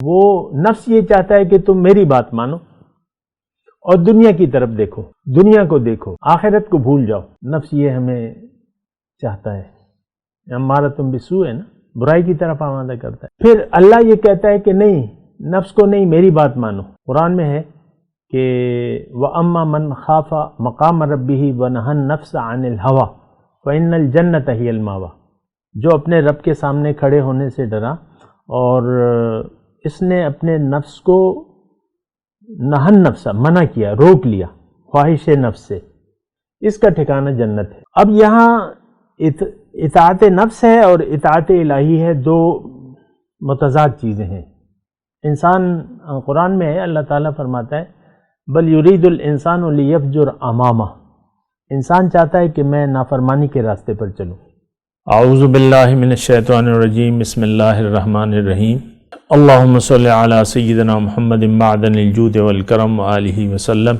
وہ نفس یہ چاہتا ہے کہ تم میری بات مانو اور دنیا کی طرف دیکھو، دنیا کو دیکھو، آخرت کو بھول جاؤ۔ نفس یہ ہمیں چاہتا ہے، ہمارا تم بسو ہے نا، برائی کی طرف آمادہ کرتا ہے۔ پھر اللہ یہ کہتا ہے کہ نہیں، نفس کو نہیں، میری بات مانو۔ قرآن میں ہے کہ وَأَمَّا مَنْ خَافَ مَقَامَ رَبِّهِ وَنَهَى النَّفْسَ عَنِ الْهَوَىٰ فَإِنَّ الْجَنَّةَ هِيَ الْمَأْوَىٰ، جو اپنے رب کے سامنے کھڑے ہونے سے ڈرا اور اس نے اپنے نفس کو نہن نفس منع کیا، روک لیا خواہش نفس سے، اس کا ٹھکانہ جنت ہے۔ اب یہاں اطاعت نفس ہے اور اطاعت الہی ہے، دو متضاد چیزیں ہیں۔ انسان قرآن میں ہے، اللہ تعالیٰ فرماتا ہے بل یرید الانسان لیفجر امامہ، انسان چاہتا ہے کہ میں نافرمانی کے راستے پر چلوں۔ اعوذ باللہ من الشیطان الرجیم، بسم اللہ الرحمن الرحیم۔ اللہم صلی علی سیدنا محمد معدن الجود والکرم آلہ وسلم۔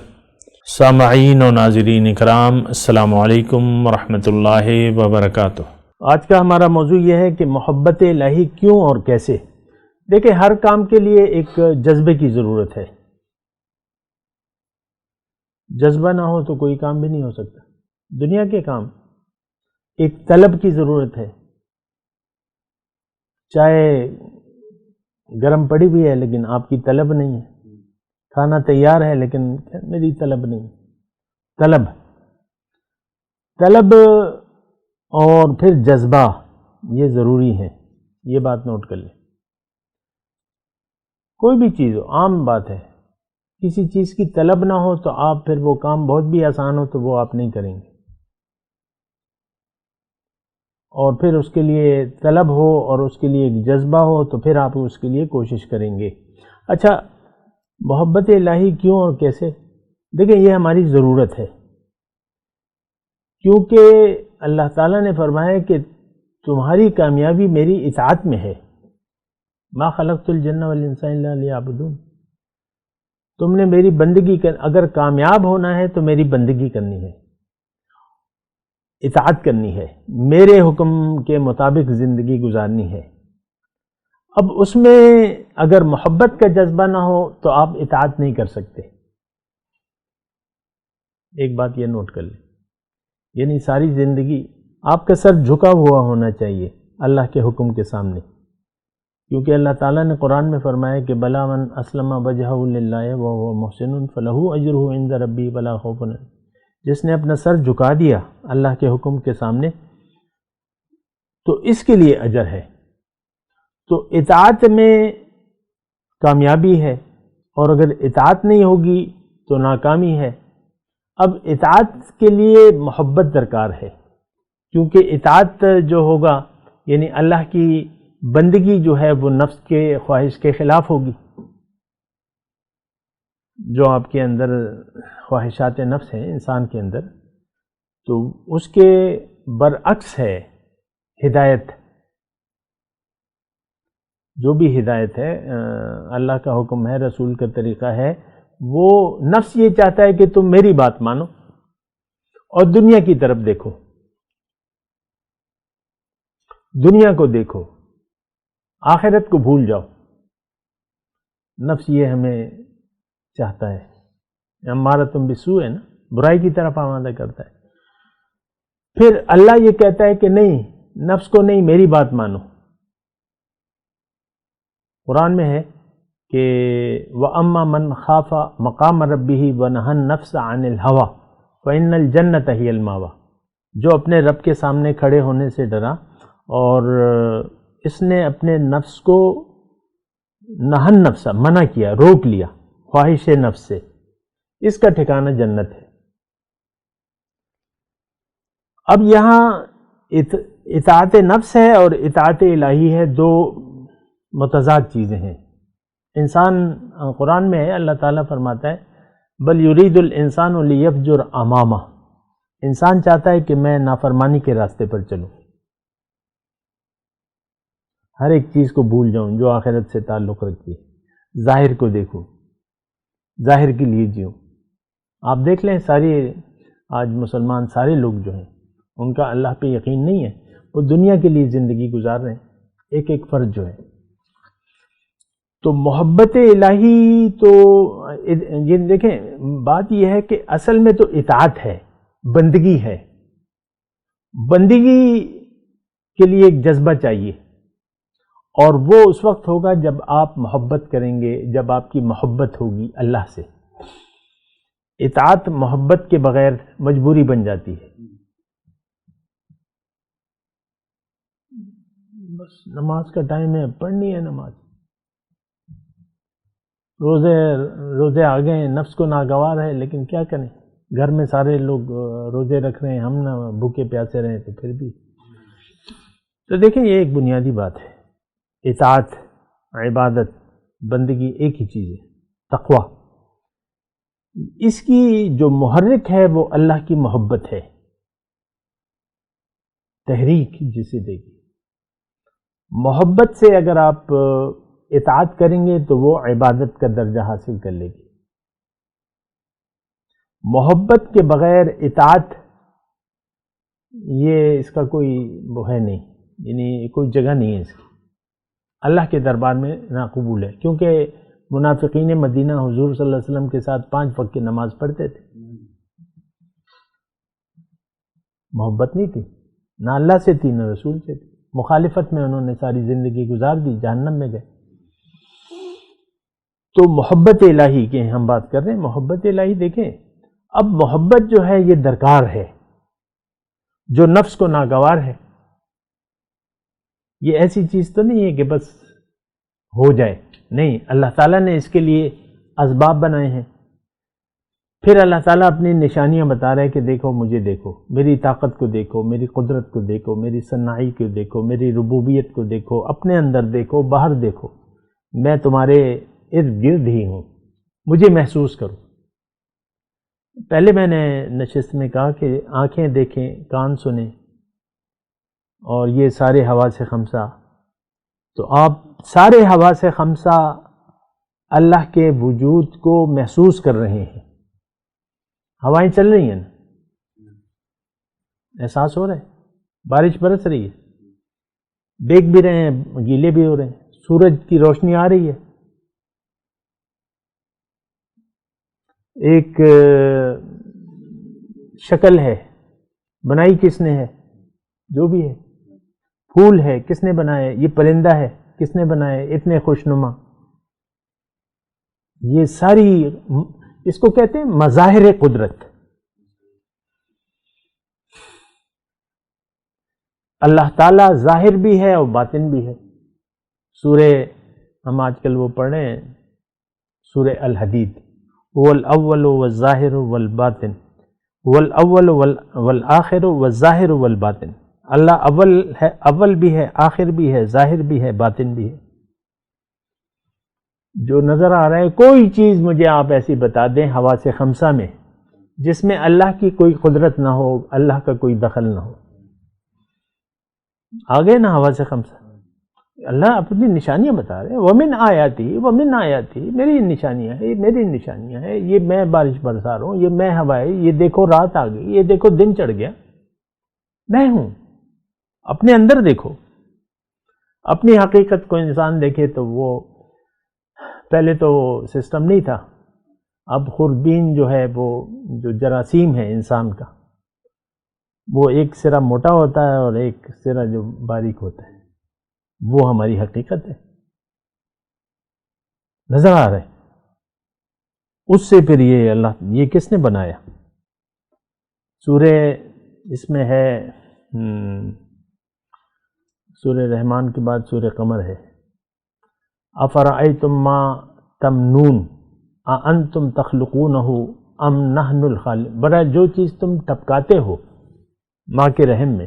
سامعین و ناظرین اکرام، السلام علیکم ورحمۃ اللہ وبرکاتہ۔ آج کا ہمارا موضوع یہ ہے کہ محبت الہی کیوں اور کیسے۔ دیکھیں، ہر کام کے لیے ایک جذبے کی ضرورت ہے، جذبہ نہ ہو تو کوئی کام بھی نہیں ہو سکتا۔ دنیا کے کام ایک طلب کی ضرورت ہے، چاہے گرم پڑی ہوئی ہے لیکن آپ کی طلب نہیں ہے، کھانا تیار ہے لیکن میری طلب نہیں۔ طلب اور پھر جذبہ، یہ ضروری ہے، یہ بات نوٹ کر لیں۔ کوئی بھی چیز ہو، عام بات ہے، کسی چیز کی طلب نہ ہو تو آپ پھر وہ کام بہت بھی آسان ہو تو وہ آپ نہیں کریں گے، اور پھر اس کے لیے طلب ہو اور اس کے لیے ایک جذبہ ہو تو پھر آپ اس کے لیے کوشش کریں گے۔ اچھا، محبت الہی کیوں اور کیسے؟ دیکھیں، یہ ہماری ضرورت ہے، کیونکہ اللہ تعالیٰ نے فرمایا کہ تمہاری کامیابی میری اطاعت میں ہے۔ ما خلقت الجن والانس الا لیعبدون، تم نے میری بندگی اگر کامیاب ہونا ہے تو میری بندگی کرنی ہے، اطاعت کرنی ہے، میرے حکم کے مطابق زندگی گزارنی ہے۔ اب اس میں اگر محبت کا جذبہ نہ ہو تو آپ اطاعت نہیں کر سکتے۔ ایک بات یہ نوٹ کر لیں، یعنی ساری زندگی آپ کا سر جھکا ہوا ہونا چاہیے اللہ کے حکم کے سامنے، کیونکہ اللہ تعالیٰ نے قرآن میں فرمایا کہ بلا من اسلم وجہہ للہ وہو محسن فلہ اجرہ عند ربہ ولا خوف علیہم، جس نے اپنا سر جھکا دیا اللہ کے حکم کے سامنے تو اس کے لیے اجر ہے۔ تو اطاعت میں کامیابی ہے، اور اگر اطاعت نہیں ہوگی تو ناکامی ہے۔ اب اطاعت کے لیے محبت درکار ہے، کیونکہ اطاعت جو ہوگا یعنی اللہ کی بندگی جو ہے وہ نفس کے خواہش کے خلاف ہوگی۔ جو آپ کے اندر خواہشات نفس ہیں انسان کے اندر، تو اس کے برعکس ہے ہدایت۔ جو بھی ہدایت ہے، اللہ کا حکم ہے، رسول کا طریقہ ہے، وہ نفس یہ چاہتا ہے کہ تم میری بات مانو اور دنیا کی طرف دیکھو، دنیا کو دیکھو، آخرت کو بھول جاؤ۔ نفس یہ ہمیں چاہتا ہے، ہمارا تم بسو ہے نا، برائی کی طرف آمادہ کرتا ہے۔ پھر اللہ یہ کہتا ہے کہ نہیں، نفس کو نہیں، میری بات مانو۔ قرآن میں ہے کہ وَأَمَّا مَنْ خَافَ مَقَامَ رَبِّهِ وَنَهَى النَّفْسَ عَنِ الْهَوَىٰ فَإِنَّ الْجَنَّةَ هِيَ الْمَأْوَىٰ، جو اپنے رب کے سامنے کھڑے ہونے سے ڈرا اور اس نے اپنے نفس کو نہن نفس منع کیا، روک لیا خواہش نفس سے، اس کا ٹھکانہ جنت ہے۔ اب یہاں اطاعت نفس ہے اور اطاعت الہی ہے، دو متضاد چیزیں ہیں۔ انسان قرآن میں ہے، اللہ تعالیٰ فرماتا ہے بل یرید الانسان لیفجر امامہ، انسان چاہتا ہے کہ میں نافرمانی کے راستے پر چلوں، ہر ایک چیز کو بھول جاؤں جو آخرت سے تعلق رکھتی ہے، ظاہر کو دیکھوں، ظاہر کے لیے جیوں۔ آپ دیکھ لیں، ساری آج مسلمان سارے لوگ جو ہیں ان کا اللہ پہ یقین نہیں ہے، وہ دنیا کے لیے زندگی گزار رہے ہیں، ایک ایک فرد جو ہے۔ تو محبت الہی تو یہ دیکھیں، بات یہ ہے کہ اصل میں تو اطاعت ہے، بندگی ہے. بندگی کے لیے ایک جذبہ چاہیے، اور وہ اس وقت ہوگا جب آپ محبت کریں گے، جب آپ کی محبت ہوگی اللہ سے. اطاعت محبت کے بغیر مجبوری بن جاتی ہے. بس نماز کا ٹائم ہے، پڑھنی ہے نماز. روزے آ گئے، نفس کو ناگوار ہے، لیکن کیا کریں، گھر میں سارے لوگ روزے رکھ رہے ہیں، ہم نہ بھوکے پیاسے رہیں تو پھر بھی. تو دیکھیں یہ ایک بنیادی بات ہے. اطاعت، عبادت، بندگی ایک ہی چیز ہے. تقوی، اس کی جو محرک ہے وہ اللہ کی محبت ہے، تحریک جسے دے گی. محبت سے اگر آپ اطاعت کریں گے تو وہ عبادت کا درجہ حاصل کر لے گی. محبت کے بغیر اطاعت، یہ اس کا کوئی وہ ہے نہیں، یعنی کوئی جگہ نہیں ہے اس کی، اللہ کے دربار میں ناقبول ہے. کیونکہ منافقین مدینہ حضور صلی اللہ علیہ وسلم کے ساتھ 5 وقت کی نماز پڑھتے تھے. محبت نہیں تھی، نہ اللہ سے تھی نہ رسول سے تھی. مخالفت میں انہوں نے ساری زندگی گزار دی، جہنم میں گئے. تو محبت الہی کی ہم بات کر رہے ہیں. محبت الہی دیکھیں، اب محبت جو ہے یہ درکار ہے، جو نفس کو ناگوار ہے. یہ ایسی چیز تو نہیں ہے کہ بس ہو جائے، نہیں، اللہ تعالیٰ نے اس کے لیے اسباب بنائے ہیں. پھر اللہ تعالیٰ اپنی نشانیاں بتا رہے ہیں کہ دیکھو مجھے، دیکھو میری طاقت کو، دیکھو میری قدرت کو، دیکھو میری صناعی کو، دیکھو میری ربوبیت کو، دیکھو اپنے اندر، دیکھو باہر، دیکھو میں تمہارے ارد گرد ہی ہوں، مجھے محسوس کرو. پہلے میں نے نشست میں کہا کہ آنکھیں دیکھیں، کان سنیں، اور یہ سارے حواس خمسہ. تو آپ سارے حواس خمسہ اللہ کے وجود کو محسوس کر رہے ہیں. ہوائیں چل رہی ہیں نا، احساس ہو رہا ہے، بارش برس رہی ہے، دیکھ بھی رہے ہیں، گیلے بھی ہو رہے ہیں، سورج کی روشنی آ رہی ہے. ایک شکل ہے، بنائی کس نے ہے، جو بھی ہے. پھول ہے، کس نے بنائے، یہ پرندہ ہے، کس نے بنائے، اتنے خوشنما. یہ ساری، اس کو کہتے ہیں مظاہر قدرت. اللہ تعالیٰ ظاہر بھی ہے اور باطن بھی ہے. سورہ ہم آج کل وہ پڑھ رہے ہیں، سورہ الحدید، هو الاول والظاہر والباطن، هو الاول والآخر والظاہر والباطن. اللہ اول ہے، اول بھی ہے، آخر بھی ہے، ظاہر بھی ہے، باطن بھی ہے. جو نظر آ رہا ہے، کوئی چیز مجھے آپ ایسی بتا دیں حواس خمسہ میں جس میں اللہ کی کوئی قدرت نہ ہو، اللہ کا کوئی دخل نہ ہو. آگے نا حواس خمسہ، اللہ اپنی نشانیاں بتا رہے ہیں. ومن آیاتی، میری نشانیاں ہیں، میری نشانیاں ہیں. یہ میں بارش برسا رہا ہوں، یہ میں ہوائیں، یہ دیکھو رات آ گئی، یہ دیکھو دن چڑھ گیا، میں ہوں. اپنے اندر دیکھو. اپنی حقیقت کو انسان دیکھے تو وہ پہلے تو سسٹم نہیں تھا. اب خوردبین جو ہے، وہ جو جراثیم ہے انسان کا، وہ ایک سرا موٹا ہوتا ہے اور ایک سرا جو باریک ہوتا ہے، وہ ہماری حقیقت ہے، نظر آ رہا ہے. اس سے پھر یہ اللہ، یہ کس نے بنایا؟ سورہ اس میں ہے، سورہ رحمان کے بعد سورہ قمر ہے. افرأیتم ما تمنون اانتم تخلقونہ ام نحن الخالق. برا جو چیز تم ٹپکاتے ہو ماں کے رحم میں،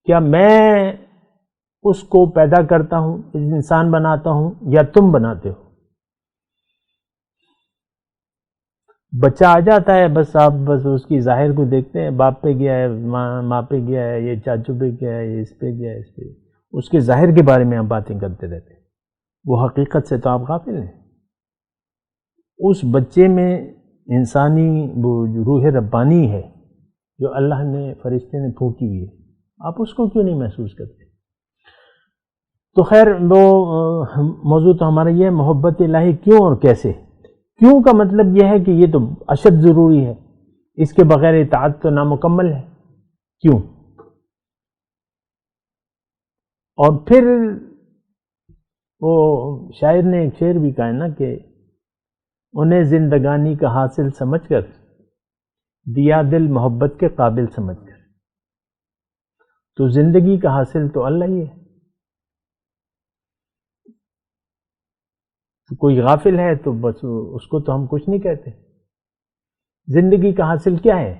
کیا میں اس کو پیدا کرتا ہوں، انسان بناتا ہوں، یا تم بناتے ہو؟ بچہ آ جاتا ہے، بس آپ بس اس کی ظاہر کو دیکھتے ہیں، باپ پہ گیا ہے، ماں پہ گیا ہے، یہ چاچو پہ گیا ہے، یہ اس پہ گیا ہے، اس پہ، اس کے ظاہر کے بارے میں آپ باتیں کرتے رہتے ہیں. وہ حقیقت سے تو آپ غافل ہیں. اس بچے میں انسانی وہ روح ربانی ہے جو اللہ نے، فرشتے نے پھونکی ہوئی ہے. آپ اس کو کیوں نہیں محسوس کرتے؟ تو خیر وہ موضوع تو ہمارا یہ ہے محبت الہی کیوں اور کیسے. کیوں کا مطلب یہ ہے کہ یہ تو اشد ضروری ہے، اس کے بغیر اطاعت تو نامکمل ہے. کیوں؟ اور پھر وہ شاعر نے ایک شعر بھی کہا ہے نا کہ انہیں زندگانی کا حاصل سمجھ کر دیا دل محبت کے قابل سمجھ کر. تو زندگی کا حاصل تو اللہ ہی ہے. تو کوئی غافل ہے تو بس اس کو تو ہم کچھ نہیں کہتے. زندگی کا حاصل کیا ہے؟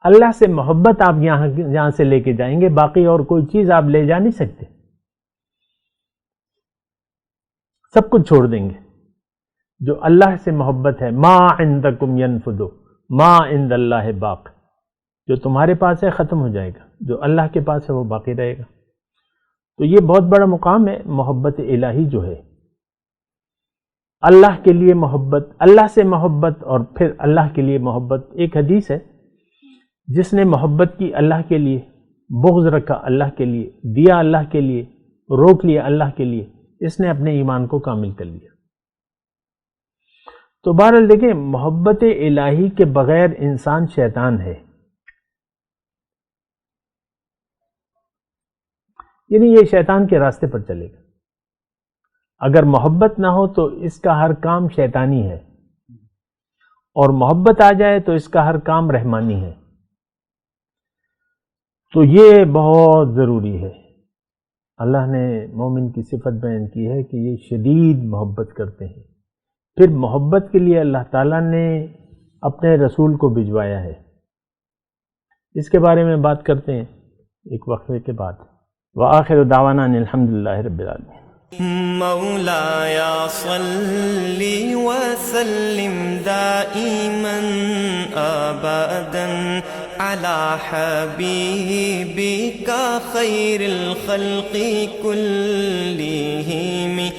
اللہ سے محبت آپ یہاں سے لے کے جائیں گے، باقی اور کوئی چیز آپ لے جا نہیں سکتے. سب کچھ چھوڑ دیں گے. جو اللہ سے محبت ہے، ما عندکم ینفد ما عند اللہ باق، جو تمہارے پاس ہے ختم ہو جائے گا، جو اللہ کے پاس ہے وہ باقی رہے گا. تو یہ بہت بڑا مقام ہے محبت الہی جو ہے. اللہ کے لیے محبت، اللہ سے محبت اور پھر اللہ کے لیے محبت. ایک حدیث ہے، جس نے محبت کی اللہ کے لیے، بغض رکھا اللہ کے لیے، دیا اللہ کے لیے، روک لیا اللہ کے لیے، اس نے اپنے ایمان کو کامل کر لیا. تو بہرحال دیکھیں، محبت الہی کے بغیر انسان شیطان ہے. یعنی یہ شیطان کے راستے پر چلے گا. اگر محبت نہ ہو تو اس کا ہر کام شیطانی ہے، اور محبت آ جائے تو اس کا ہر کام رحمانی ہے. تو یہ بہت ضروری ہے. اللہ نے مومن کی صفت بیان کی ہے کہ یہ شدید محبت کرتے ہیں. پھر محبت کے لیے اللہ تعالیٰ نے اپنے رسول کو بھجوایا ہے. اس کے بارے میں بات کرتے ہیں ایک وقفے کے بعد. وآخر دعوانا ان الحمدللہ رب العالمین. مولاي صل وسلم دائما أبدا على حبيبك خير الخلق كلهم.